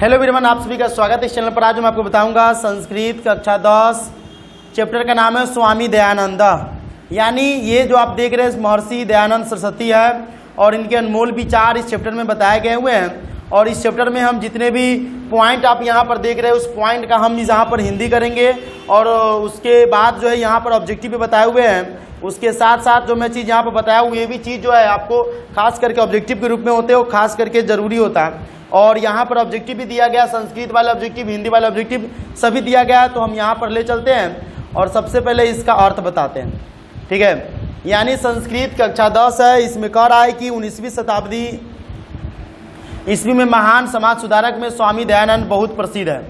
Hello everyone, आप सभी का स्वागत है इस चैनल पर। आज मैं आपको बताऊंगा संस्कृत कक्षा 10 चैप्टर का नाम है स्वामी दयानंद। यानी ये जो आप देख रहे हैं महर्षि दयानंद सरस्वती है और इनके अनमोल विचार इस चैप्टर में बताए गए हुए हैं। और इस चैप्टर में हम जितने भी पॉइंट आप यहाँ पर देख रहे हैं उस पॉइंट का हम यहाँ पर हिंदी करेंगे और उसके बाद जो है यहाँ पर ऑब्जेक्टिव भी बताए हुए हैं। उसके साथ साथ जो मैं चीज़ यहाँ पर बताया हूँ ये भी चीज़ जो है आपको खास करके ऑब्जेक्टिव के रूप में होते हो, खास करके ज़रूरी होता है। और यहाँ पर ऑब्जेक्टिव भी दिया गया, संस्कृत वाला ऑब्जेक्टिव, हिंदी वाला ऑब्जेक्टिव सभी दिया गया। तो हम यहाँ पर ले चलते हैं और सबसे पहले इसका अर्थ बताते हैं, ठीक है। यानी संस्कृत कक्षा 10 है, इसमें कह रहा है कि 19वीं शताब्दी ईस्वी में महान समाज सुधारक में स्वामी दयानंद बहुत प्रसिद्ध है।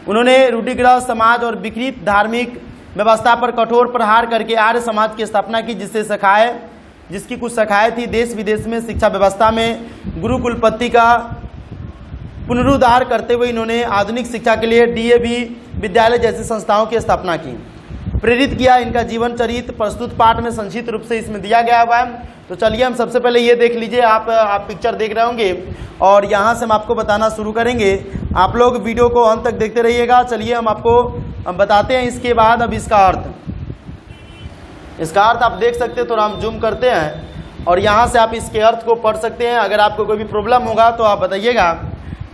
उन्होंने रूढ़िग्रस्त समाज और विकृत धार्मिक व्यवस्था पर कठोर प्रहार करके आर्य समाज की स्थापना की, जिसकी कुछ शाखाएं थी। देश विदेश में शिक्षा व्यवस्था में गुरुकुलपति का पुनरुद्धार करते हुए इन्होंने आधुनिक शिक्षा के लिए डीएवी विद्यालय जैसी संस्थाओं की स्थापना की, प्रेरित किया। इनका जीवन चरित्र प्रस्तुत पाठ में संक्षिप्त रूप से इसमें दिया गया हुआ है। तो चलिए हम सबसे पहले ये देख लीजिए, आप पिक्चर देख रहे होंगे और यहाँ से हम आपको बताना शुरू करेंगे। आप लोग वीडियो को अंत तक देखते रहिएगा। चलिए हम आपको बताते हैं इसके बाद अब इसका अर्थ आप देख सकते हैं। थोड़ा हम जूम करते हैं और यहाँ से आप इसके अर्थ को पढ़ सकते हैं। अगर आपको कोई भी प्रॉब्लम होगा तो आप बताइएगा।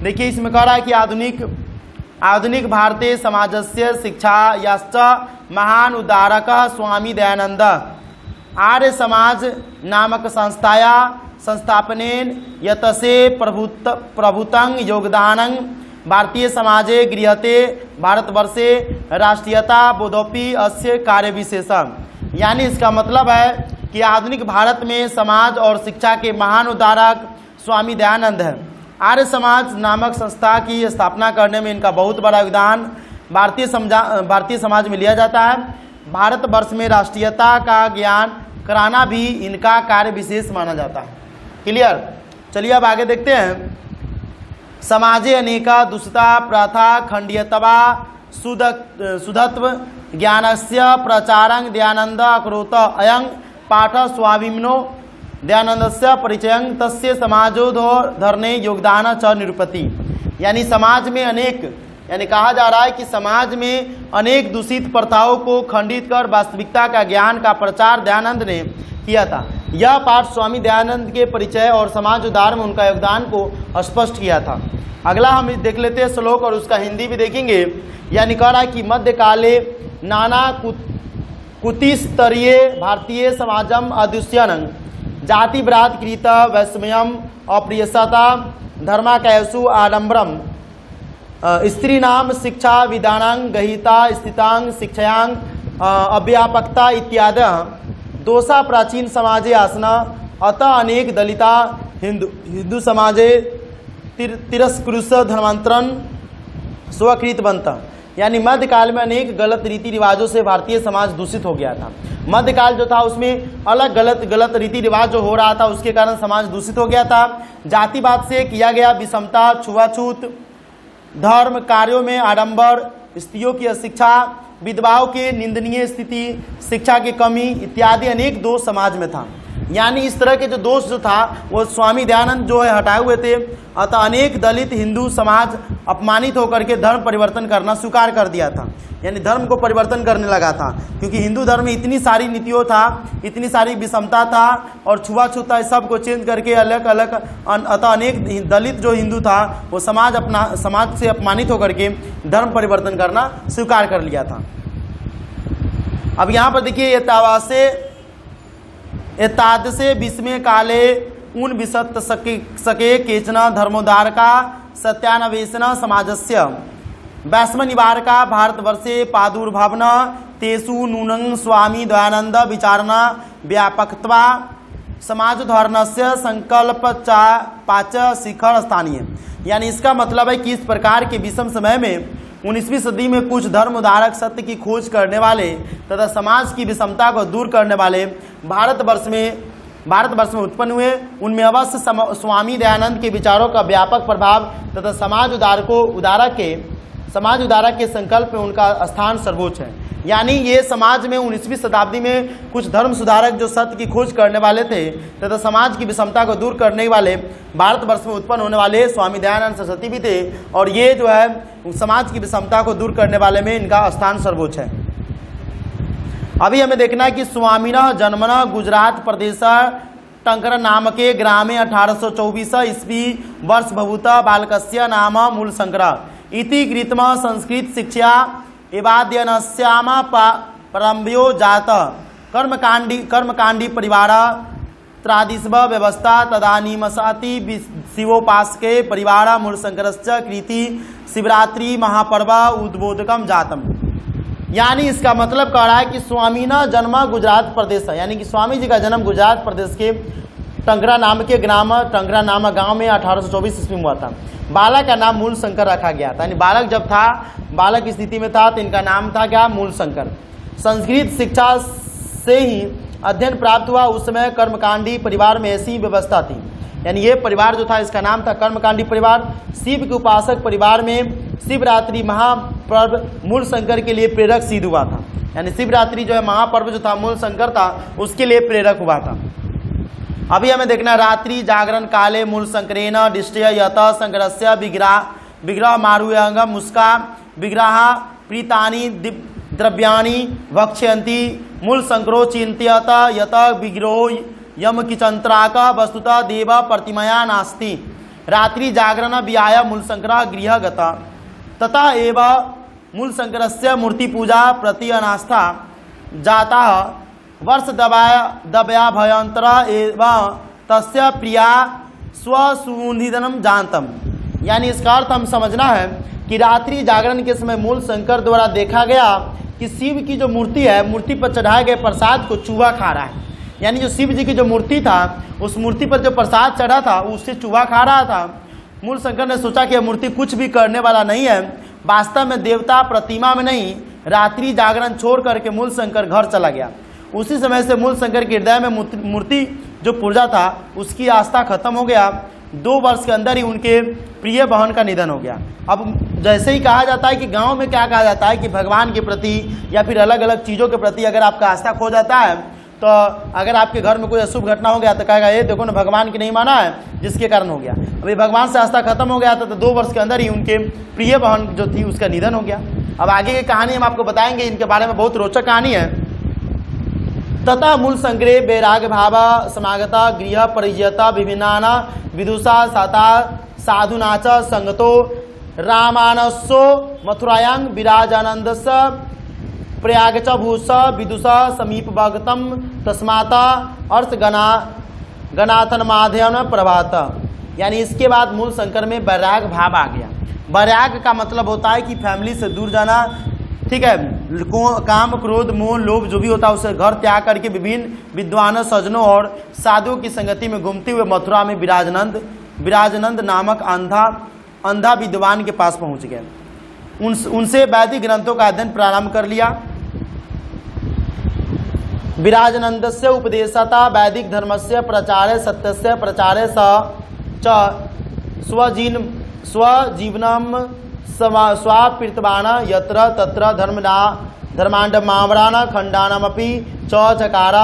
देखिए इसमें कह रहा है कि आधुनिक भारतीय समाजस्य शिक्षा याश्च महान उद्धारक स्वामी दयानंद आर्य समाज नामक संस्थाया संस्थापनेन यतसे प्रभुतं योगदानं भारतीय समाजे गृहते भारतवर्षे राष्ट्रीयता बोधोपि अस्य कार्य विशेषम। यानी इसका मतलब है कि आधुनिक भारत में समाज और शिक्षा के महान उद्धारक स्वामी दयानंद है। आर्य समाज नामक संस्था की स्थापना करने में इनका बहुत बड़ा योगदान भारतीय समाज में लिया जाता है। भारतवर्ष में राष्ट्रीयता का ज्ञान कराना भी इनका कार्य विशेष माना जाता है। क्लियर। चलिए अब आगे देखते हैं। समाजे अनेका दुष्टता प्रथा खंडियतवा शुद्धत्व ज्ञानस्य प्रचारं दयानंद अकरोत अयं पाठ स्वामिनो दयानंदस्य परिचयं तस्य समाजोद्धरणे योगदान च निरूपति। यानी समाज में यानी कहा जा रहा है कि समाज में अनेक दूषित प्रथाओं को खंडित कर वास्तविकता का ज्ञान का प्रचार दयानंद ने किया था। यह पाठ स्वामी दयानंद के परिचय और समाज उद्धार में उनका योगदान को स्पष्ट किया था। अगला हम देख लेते हैं श्लोक और उसका हिंदी भी देखेंगे। यानी कह रहा है कि मध्यकाले नाना कुतिस्तरीय भारतीय समाजम अदृश्यनं जाति व्रात कृत वैषम्यम अप्रियसता धर्माकयसु आडम्बरम स्त्री नाम शिक्षा विदानां गहिता स्थितांग शिक्षायांग अव्यापकता इत्यादि दोषा प्राचीन समाजे आसना अतः अनेक दलिता हिंदू समाजे तिरस्कृत धर्मांतरण स्वकृतवंत। यानी मध्यकाल में अनेक गलत रीति रिवाजों से भारतीय समाज दूषित हो गया था। मध्यकाल जो था उसमें अलग गलत रीति रिवाज जो हो रहा था उसके कारण समाज दूषित हो गया था। जातिवाद से किया गया विषमता, छुआछूत, धर्म कार्यों में आडंबर, स्त्रियों की अशिक्षा, विधवाओं के निंदनीय स्थिति, शिक्षा की कमी इत्यादि अनेक दोष समाज में था। यानी इस तरह के जो दोष जो था वो स्वामी दयानंद जो है हटाए हुए थे। अतः अनेक दलित हिंदू समाज अपमानित होकर के धर्म परिवर्तन करना स्वीकार कर दिया था। यानी धर्म को परिवर्तन करने लगा था, क्योंकि हिंदू धर्म में इतनी सारी नीतियों था, इतनी सारी विषमता था और छुआछूत था, सब को चेंज करके अलग अलग। अतः अनेक दलित जो हिंदू था वो समाज से अपमानित होकर के धर्म परिवर्तन करना स्वीकार कर लिया था। अब यहाँ पर देखिए एतादृशे विस्मय काले उन विसत सके केचन धर्मोद्धार का सत्यान्वेषण समाजस्य वैष्म निवारका भारतवर्षे प्रादुर्भावन तेषु नूनं स्वामी दयानंद विचारणा व्यापकत्वा समाजोद्धरणस्य संकल्प पाच शिखर स्थानीय। यानी इसका मतलब है कि इस प्रकार के विषम समय में 19वीं सदी में कुछ धर्म उद्धारक सत्य की खोज करने वाले तथा समाज की विषमता को दूर करने वाले भारतवर्ष में उत्पन्न हुए। उनमें अवश्य स्वामी दयानंद के विचारों का व्यापक प्रभाव तथा समाज उद्धारक के समाज उदारक के संकल्प में उनका स्थान सर्वोच्च है। यानी ये समाज में 19वीं शताब्दी में कुछ धर्म सुधारक जो सत्य की खोज करने वाले थे तथा समाज की विषमता को दूर करने वाले भारतवर्ष में उत्पन्न होने वाले स्वामी दयानंद सरस्वती भी थे, और ये जो है समाज की विषमता को दूर करने वाले में इनका स्थान सर्वोच्च है। अभी हमें देखना है कि स्वामिनः जन्मनः गुजरात प्रदेश टंकर नामके ग्रामे 1824 ईस्वी वर्ष भभूता बालकस्य नाम मूलशंकर इति कृतम संस्कृत शिक्षा एवाद्यनस्याम परम्भ्यो जात कर्मकांडी परिवार त्रादिस्व व्यवस्था तदानीमसाति शिवोपासके परिवार मूलशंकरस्य कृति शिवरात्रि महापर्व उद्बोधकम जातम। यानी इसका मतलब कह रहा है कि स्वामी न जन्म गुजरात प्रदेश है, यानी कि स्वामी जी का जन्म गुजरात प्रदेश के टंकरा नाम के ग्राम टंकरा नामक गांव में 1824 ईस्वी में हुआ था। बालक का नाम मूलशंकर रखा गया था, यानी बालक जब था, बालक की स्थिति में था तो इनका नाम था क्या, मूलशंकर। संस्कृत शिक्षा से ही अध्ययन प्राप्त हुआ। उस समय कर्मकांडी परिवार में ऐसी व्यवस्था थी, यानी ये परिवार जो था इसका नाम था कर्मकांडी परिवार। शिव के उपासक परिवार में शिवरात्रि महापर्व मूलशंकर के लिए प्रेरक सिद्ध हुआ था, यानी शिवरात्रि जो है महापर्व जो था मूलशंकर था उसके लिए प्रेरक हुआ था। अभी हमें देखना रात्रि जागरण काले मूलशंकरेण दिष्टय यत शंकरस्य विग्रह मारुयंग मुस्का विग्रह प्रीतानि द्रव्याणि भक्ष्यन्ति मूलशंकरो चिंत्यत यत विग्रहो यम किचंत्राक वस्तुतः देव प्रतिमया नास्ति। रात्रि जागरण विहाय मूलशंकर गृह गता तथा एव मूलशंकरस्य मूर्ति पूजा प्रति अनास्था जाता वर्ष दबया भयंतर एवं तस्य प्रिया स्वसुनिधनम जानतम। यानी इसका अर्थ हम समझना है कि रात्रि जागरण के समय मूलशंकर द्वारा देखा गया कि शिव की जो मूर्ति है, मूर्ति पर चढ़ाए गए प्रसाद को चूहा खा रहा है। यानी जो शिव जी की जो मूर्ति था उस मूर्ति पर जो प्रसाद चढ़ा था उससे चूहा खा रहा था। मूलशंकर ने सोचा कि यह मूर्ति कुछ भी करने वाला नहीं है, वास्तव में देवता प्रतिमा में नहीं। रात्रि जागरण छोड़ करके मूलशंकर घर चला गया। उसी समय से मूलशंकर के हृदय में मूर्ति जो पूजा था उसकी आस्था खत्म हो गया। 2 वर्ष के अंदर ही उनके प्रिय बहन का निधन हो गया। अब जैसे ही कहा जाता है कि गांव में क्या कहा जाता है कि भगवान के प्रति या फिर अलग अलग चीज़ों के प्रति अगर आपका आस्था खो जाता है तो अगर आपके घर में कोई अशुभ घटना हो गया तो कहेगा ये देखो ना भगवान की नहीं माना है जिसके कारण हो गया। अभी भगवान से आस्था खत्म हो गया था तो 2 वर्ष के अंदर ही उनके प्रिय बहन जो थी उसका निधन हो गया। अब आगे की कहानी हम आपको बताएंगे, इनके बारे में बहुत रोचक कहानी है। तथा मूलशंकरे वैराग भाव समागता गृह परिजयता विभिन्ना विदुषा साता साधुनाच संगतो रामानसो मथुरायां विराजानंदस्य प्रयाग च भूष विदुषा समीपभगतम तस्माता अर्थ गणाथन माध्यम प्रभात। यानी इसके बाद मूलशंकर में वैराग भाव आ गया। वैराग का मतलब होता है कि फैमिली से दूर जाना, ठीक है, काम क्रोध मोह लोभ जो भी होता है उसे घर त्याग करके विभिन्न विद्वानों सज्जनों और साधुओं की संगति में घूमते हुए मथुरा में विराजनंद नामक अंधा विद्वान के पास पहुंच गए। उनसे वैदिक ग्रंथों का अध्ययन प्रारंभ कर लिया। विराजनंदस्य उपदेशता वैदिक धर्मस्य प्रचारे सत्यस्य प्रचारे च स्वजीवनम स्वापीर्तवान यत्र तत्र धर्मांडमावरान खंडानमपि च चकार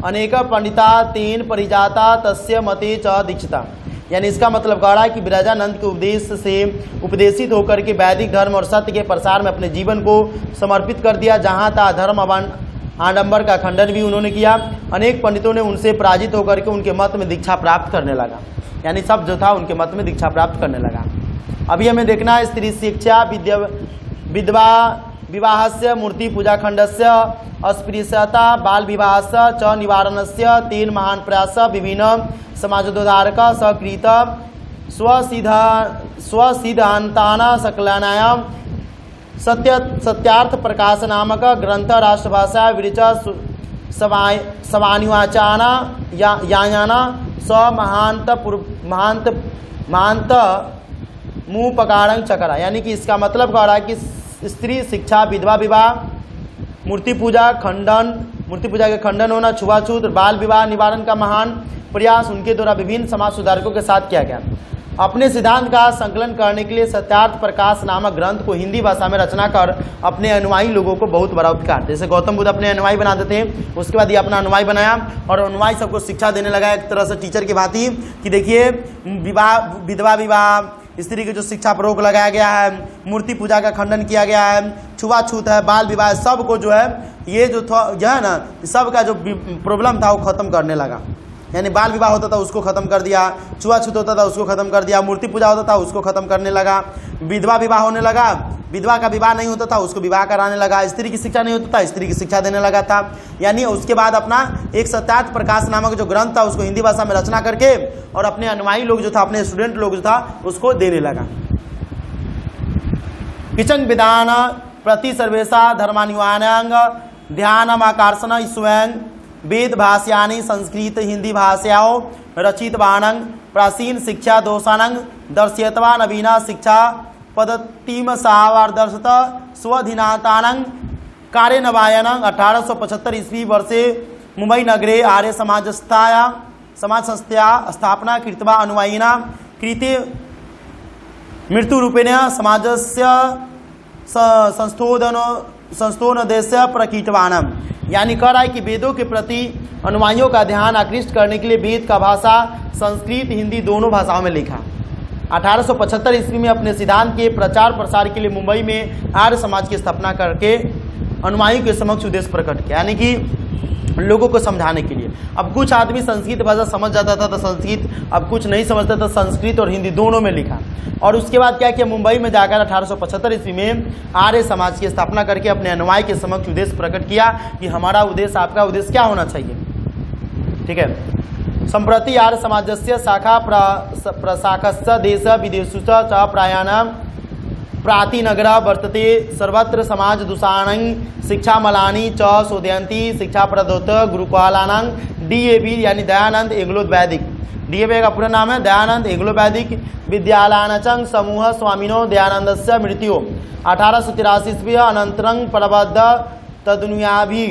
अनेक पंडिता तेन परिजाता तस्य मते च दीक्षिता। यानी इसका मतलब कह रहा है कि विराजानंद के उपदेश से उपदेशित होकर के वैदिक धर्म और सत्य के प्रसार में अपने जीवन को समर्पित कर दिया। जहाँ था धर्म आडंबर का खंडन भी उन्होंने किया। अनेक पंडितों ने उनसे पराजित होकर के उनके मत में दीक्षा प्राप्त करने लगा, यानी सब जो था उनके मत में दीक्षा प्राप्त करने लगा। अभी हमें देखना है स्त्री शिक्षा विधवा विवाहस्य मूर्ति पूजा खंडस्य अस्पृश्यता बाल विवाहस्य च निवारणस्य तेन महान प्रयास विभिन्न समाजोद्धारक सकृत स्वसिद्धांताना सकलनायां सत्यार्थ प्रकाश नामक ग्रंथ राष्ट्रभाषा विरच सवानिवाचाना यायाना स महांत मुपकारं चकरा। यानी कि इसका मतलब कह रहा है कि स्त्री शिक्षा विधवा विवाह मूर्ति पूजा के खंडन होना छुआछूत बाल विवाह निवारण का महान प्रयास उनके द्वारा विभिन्न समाज सुधारकों के साथ किया गया। अपने सिद्धांत का संकलन करने के लिए सत्यार्थ प्रकाश नामक ग्रंथ को हिंदी भाषा में रचना कर अपने अनुयायी लोगों को बहुत बड़ा उपकार। जैसे गौतम बुद्ध अपने अनुयायी बनाते थे, उसके बाद ये अपना अनुयायी बनाया और अनुयायी सबको शिक्षा देने लगा एक तरह से टीचर की भांति कि देखिए विवाह, विधवा विवाह, स्त्री की जो शिक्षा पर रोक लगाया गया है, मूर्ति पूजा का खंडन किया गया है, छुआछूत है, बाल विवाह, सब को जो है ये जो है ना सबका जो प्रॉब्लम था वो खत्म करने लगा। यानी बाल विवाह होता था उसको खत्म कर दिया, छुआछूत होता था उसको खत्म कर दिया, मूर्ति पूजा होता था उसको खत्म करने लगा, विधवा विवाह होने लगा, विधवा का विवाह नहीं होता था उसको विवाह कराने लगा, स्त्री की शिक्षा नहीं होता था स्त्री की शिक्षा देने लगा था। यानी उसके बाद अपना एक सत्यार्थ प्रकाश नामक जो ग्रंथ था उसको हिंदी भाषा में रचना करके और अपने अनुयायी लोग जो था, अपने स्टूडेंट लोग जो था उसको देने लगा। किचन विधान प्रति सर्वेशा धर्मानुयानांग ध्यानम आकर्षण स्वयं वेद भाष्यानि संस्कृत हिंदी भाषाओं रचितवानंग प्राचीन शिक्षा दोषानंग दर्शयतवा नवीना शिक्षा पद्धतिम सावादर्शत स्वधीनतानंग कार्यनवायनंग 1875 ईस्वी वर्षे मुंबई नगरे आर्य समाज संस्थया स्थापना कृत्वा अनुयायिना कृते मृत्युरूपेण समाजस्य संस्थोनोद्देश्य प्रकीटवानम। यानी कह रहा है कि वेदों के प्रति अनुयायियों का ध्यान आकृष्ट करने के लिए वेद का भाषा संस्कृत हिंदी दोनों भाषाओं में लिखा। 1875 ईस्वी में अपने सिद्धांत के प्रचार प्रसार के लिए मुंबई में आर्य समाज की स्थापना करके अनुयायियों के समक्ष उद्देश्य प्रकट किया, यानी कि लोगों को समझाने के लिए। अब कुछ आदमी संस्कृत भाषा समझ जाता था तो संस्कृत, अब कुछ नहीं समझता था संस्कृत और हिंदी दोनों में लिखा। और उसके बाद क्या किया, मुंबई में जाकर 1875 ईस्वी में आर्य समाज की स्थापना करके अपने अनुयायी के समक्ष उद्देश्य प्रकट किया कि हमारा उद्देश्य, आपका उद्देश्य क्या होना चाहिए। ठीक है। संप्रति आर्य समाजस्य शाखा प्रशाखश्च देश विदेशु च प्रयाणां प्रातिनगरा वर्तते सर्वत्र समाज दूषाणं शिक्षा मलानी च शोधयन्ति शिक्षा प्रदत्त गुरुकुलानां DAV यानी दयानंद एंग्लो वैदिक, DAV का पूरा नाम है दयानंद एंग्लो वैदिक विद्यालयानां समूह स्वामिनो दयानंदस्य मृत्यु 1883 ईस्वी अनंतरं प्रबद्ध तदनुयाभी।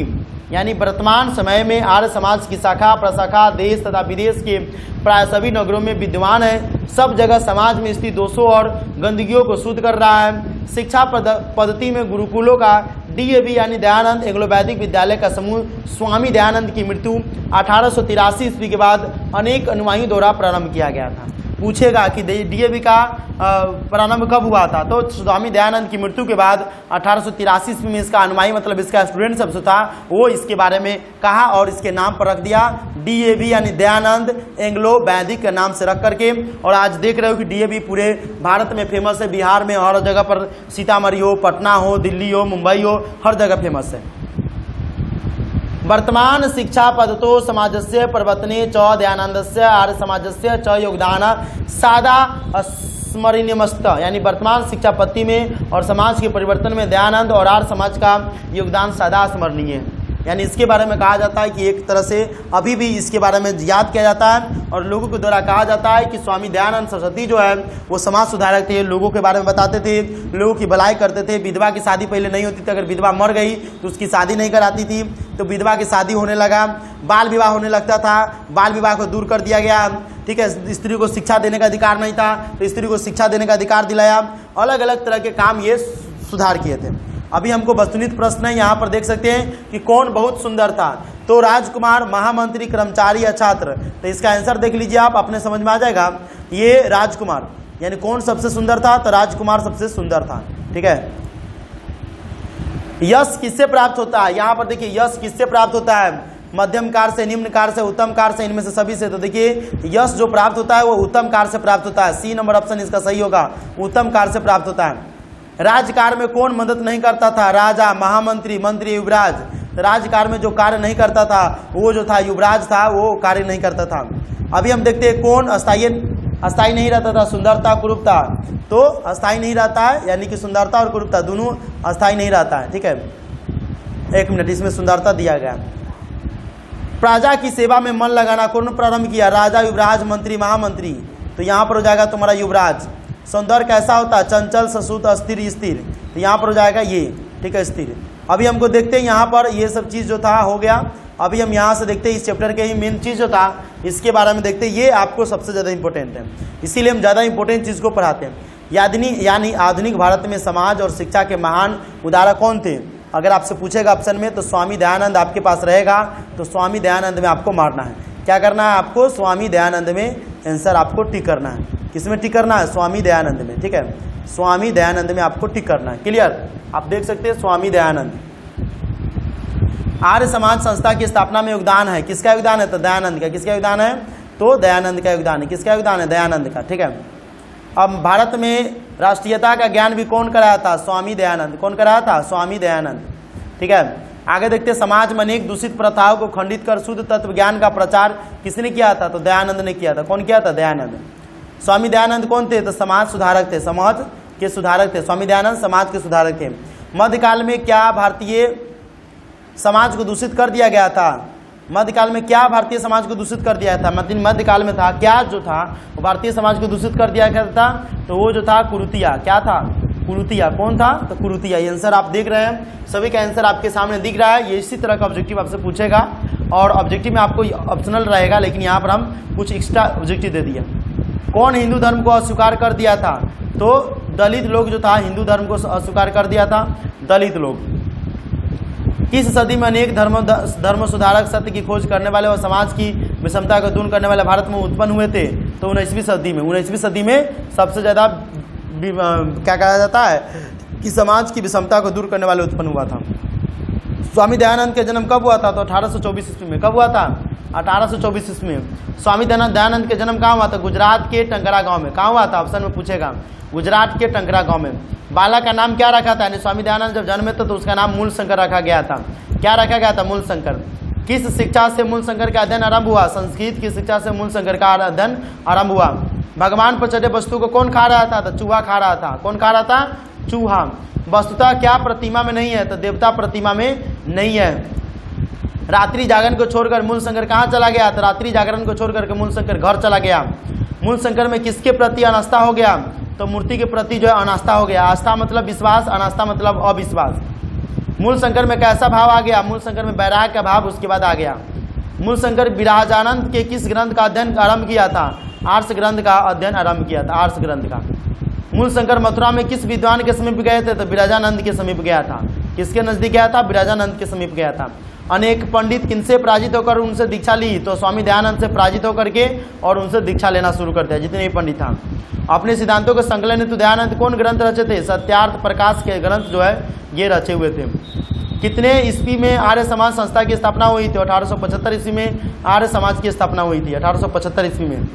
यानी वर्तमान समय में आर्य समाज की शाखा प्रशाखा देश तथा विदेश के प्राय सभी नगरों में विद्यमान है। सब जगह समाज में स्थित दोषों और गंदगियों को शुद्ध कर रहा है। शिक्षा पद्धति में गुरुकुलों का DAV यानी दयानंद एंग्लो वैदिक विद्यालय का समूह स्वामी दयानंद की मृत्यु 1883 ईस्वी के बाद अनेक अनुयायियों द्वारा प्रारंभ किया गया था। पूछेगा कि DAV का प्रारंभ कब हुआ था, तो स्वामी दयानंद की मृत्यु के बाद 1883 ईस्वी में इसका अनुयायी मतलब इसका स्टूडेंट सब जो था वो इसके बारे में कहा और इसके नाम पर रख दिया DAV यानी दयानंद एंग्लो वैदिक के नाम से रख करके। और आज देख रहे हो कि DAV पूरे भारत में फेमस है, बिहार में हर जगह पर, सीतामढ़ी हो, पटना हो, दिल्ली हो, मुंबई हो, हर जगह फेमस है। वर्तमान शिक्षा पद्धतो समाजस्य प्रवर्तने च दयानंदस्य आर्य समाजस्य च योगदान सादा स्मरणीयमस्त। यानी वर्तमान शिक्षा पद्धति में और समाज के परिवर्तन में दयानंद और आर्य समाज का योगदान सदा स्मरणीय है। यानी इसके बारे में कहा जाता है कि एक तरह से अभी भी इसके बारे में याद किया जाता है और लोगों के द्वारा कहा जाता है कि स्वामी दयानंद सरस्वती जो है वो समाज सुधारक थे, लोगों के बारे में बताते थे, लोगों की भलाई करते थे। विधवा की शादी पहले नहीं होती थी, अगर विधवा मर गई तो उसकी शादी नहीं कराती थी, तो विधवा की शादी होने लगा। बाल विवाह होने लगता था, बाल विवाह को दूर कर दिया गया। ठीक है। स्त्री को शिक्षा देने का अधिकार नहीं था तो स्त्री को शिक्षा देने का अधिकार दिलाया। अलग अलग तरह के काम ये सुधार किए थे। अभी हमको वस्तुनिष्ठ प्रश्न है, यहाँ पर देख सकते हैं कि कौन बहुत सुंदर था, तो राजकुमार, महामंत्री, कर्मचारी या छात्र। तो इसका आंसर देख लीजिए आप, अपने समझ में आ जाएगा। ये राजकुमार, यानी कौन सबसे सुंदर था, तो राजकुमार सबसे सुंदर था। ठीक है। यश किससे प्राप्त होता है, यहाँ पर देखिए यश किससे प्राप्त होता है, मध्यम कार से, निम्न कार से, उत्तम कार से, इनमें से सभी से। तो देखिए यश जो प्राप्त होता है वो उत्तम कार से प्राप्त होता है। C नंबर ऑप्शन इसका सही होगा, उत्तम कार से प्राप्त होता है। राजकार में कौन मदद नहीं करता था, राजा, महामंत्री, मंत्री, युवराज। राजकार में जो कार्य नहीं करता था वो जो था युवराज था, वो कार्य नहीं करता था। अभी हम देखते हैं कौन अस्थायी नहीं रहता था, सुंदरता, कुरूपता। तो अस्थायी नहीं रहता है, यानी कि सुंदरता और कुरूपता दोनों अस्थायी नहीं रहता है। ठीक है। एक मिनट, इसमें सुंदरता दिया गया। प्रजा की सेवा में मन लगाना कौन प्रारंभ किया, राजा, युवराज, मंत्री, महामंत्री। तो यहाँ पर हो जाएगा तुम्हारा युवराज। सौंदर्य कैसा होता है, चंचल, ससूत, अस्थिर, स्थिर। तो यहाँ पर हो जाएगा ये। ठीक है, स्थिर। अभी हमको देखते हैं यहाँ पर ये सब चीज़ जो था हो गया। अभी हम यहाँ से देखते हैं इस चैप्टर के ही मेन चीज़ जो था इसके बारे में देखते हैं। ये आपको सबसे ज़्यादा इंपॉर्टेंट है, इसीलिए हम ज़्यादा इंपॉर्टेंट चीज़ को पढ़ाते हैं। यानी आधुनिक भारत में समाज और शिक्षा के महान उदाहरण कौन थे? अगर आपसे पूछेगा ऑप्शन में तो स्वामी दयानंद आपके पास रहेगा, तो स्वामी दयानंद में आपको मारना है। क्या करना है आपको? स्वामी दयानंद में आंसर आपको टिक करना है। किस में टिक करना है? स्वामी दयानंद में, ठीक है, स्वामी दयानंद में आपको टिक करना है। क्लियर? आप देख सकते हैं स्वामी दयानंद। आर्य समाज संस्था की स्थापना में योगदान है, किसका योगदान है? तो दयानंद का। किसका योगदान है? तो दयानंद का योगदान है। किसका योगदान है? दयानंद का, ठीक है। अब भारत में राष्ट्रीयता का ज्ञान भी कौन कराया था? स्वामी दयानंद। कौन कराया था? स्वामी दयानंद, ठीक है। आगे देखते समाज में अनेक दूषित प्रथाओं को खंडित कर शुद्ध तत्व ज्ञान का प्रचार किसने किया था? तो दयानंद ने किया था। कौन किया था? दयानंद। स्वामी दयानंद कौन थे? तो समाज सुधारक थे, समाज के सुधारक थे। स्वामी दयानंद समाज के सुधारक थे। मध्यकाल में क्या भारतीय समाज को दूषित कर दिया गया था? मध्यकाल में क्या भारतीय समाज को दूषित कर दिया था? मध्यकाल में था क्या जो था वो भारतीय समाज को दूषित कर दिया गया था? तो वो जो था कुरीतिया। क्या था? कुरीतिया। कौन था? तो कुरीतिया। ये आंसर आप देख रहे हैं, सभी का आंसर आपके सामने दिख रहा है। ये इसी तरह का ऑब्जेक्टिव आपसे पूछेगा और ऑब्जेक्टिव में आपको ऑप्शनल रहेगा, लेकिन यहाँ पर हम कुछ एक्स्ट्रा ऑब्जेक्टिव दे दिया। कौन हिंदू धर्म को अस्वीकार कर दिया था? तो दलित लोग जो था हिंदू धर्म को अस्वीकार कर दिया था, दलित लोग। किस सदी में अनेक धर्म सुधारक सत्य की खोज करने वाले और समाज की विषमता को दूर करने वाले भारत में उत्पन्न हुए थे? तो 19वीं सदी में। 19वीं सदी में सबसे ज़्यादा क्या कहा जाता है कि समाज की विषमता को दूर करने वाले उत्पन्न हुआ था। स्वामी दयानंद का जन्म कब हुआ था? तो 1824 ईस्वी में। कब हुआ था? 1824 ईस्वी में। स्वामी दयानंद का जन्म कहाँ हुआ था? गुजरात के टंकरा गाँव में। कहाँ हुआ था? ऑप्शन में पूछेगा, गुजरात के टंकरा गाँव में। बालक का नाम क्या रखा था? यानी स्वामी दयानंद जब जन्मे थे तो उसका नाम मूल शंकर रखा गया था। क्या रखा गया था? मूल शंकर। किस शिक्षा से मूल शंकर का अध्ययन आरंभ हुआ? संस्कृत की शिक्षा से मूल शंकर का अध्ययन आरंभ हुआ। भगवान पर चढ़े वस्तु को कौन खा रहा था? तो चूहा खा रहा था। कौन खा रहा था? चूहा। वस्तुतः क्या प्रतिमा में नहीं है? तो देवता प्रतिमा में नहीं है। रात्रि जागरण को छोड़कर मूल शंकर कहाँ चला गया? तो रात्रि जागरण को छोड़कर के मूल शंकर घर चला गया। मूल शंकर में किसके प्रति अनास्था हो गया? तो मूर्ति के प्रति जो है अनास्था हो गया। आस्था मतलब विश्वास, अनास्था मतलब अविश्वास। मूल शंकर में कैसा भाव आ गया? मूल शंकर में वैराग्य का भाव उसके बाद आ गया। मूल शंकर विराजानंद के किस ग्रंथ का अध्ययन आरंभ किया था? आर्ष ग्रंथ का अध्ययन आरंभ किया था, आर्ष ग्रंथ का। मूल शंकर मथुरा में किस विद्वान के समीप गए थे? तो विराजानंद के समीप गया था। किसके नजदीक गया था? विराजानंद के समीप गया था। अनेक पंडित किनसे पराजित होकर उनसे दीक्षा ली? तो स्वामी दयानंद से पराजित होकर के और उनसे दीक्षा लेना शुरू कर दिया, जितने भी पंडित था। अपने सिद्धांतों के संकलन हेतु दयानंद कौन ग्रंथ रचे थे? सत्यार्थ प्रकाश के ग्रंथ जो है ये रचे हुए थे। कितने ईस्वी में आर्य समाज संस्था की स्थापना हुई थी? 1875 ईस्वी में आर्य समाज की स्थापना हुई थी। 1875 ईस्वी में।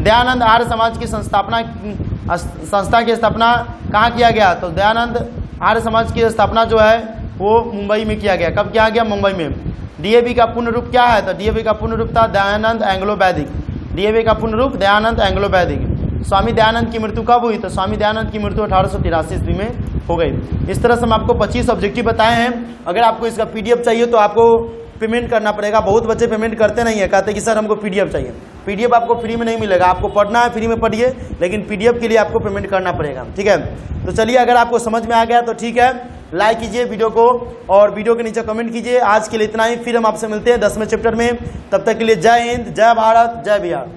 दयानंद आर्य समाज की संस्था की स्थापना कहाँ किया गया? तो दयानंद आर्य समाज की स्थापना जो है वो मुंबई में किया गया। कब किया गया? मुंबई में। डीएवी का पूर्ण रूप क्या है? तो डीएवी का पूर्ण रूप था दयानंद एंग्लो वैदिक। डीएवी का पूर्ण रूप दयानंद एंग्लो वैदिक। स्वामी दयानंद की मृत्यु कब हुई? तो स्वामी दयानंद की मृत्यु 1883 ईस्वी में हो गई। इस तरह से हम आपको 25 ऑब्जेक्टिव बताए हैं। अगर आपको इसका पीडीएफ चाहिए तो आपको पेमेंट करना पड़ेगा। बहुत बच्चे पेमेंट करते नहीं है, कहते कि सर हमको पीडीएफ चाहिए। पीडीएफ आपको फ्री में नहीं मिलेगा, आपको पढ़ना है फ्री में पढ़िए, लेकिन पीडीएफ के लिए आपको पेमेंट करना पड़ेगा, ठीक है। तो चलिए, अगर आपको समझ में आ गया तो ठीक है, लाइक कीजिए वीडियो को और वीडियो के नीचे कमेंट कीजिए। आज के लिए इतना ही, फिर हम आपसे मिलते हैं 10वें चैप्टर में। तब तक के लिए जय हिंद, जय भारत, जय बिहार।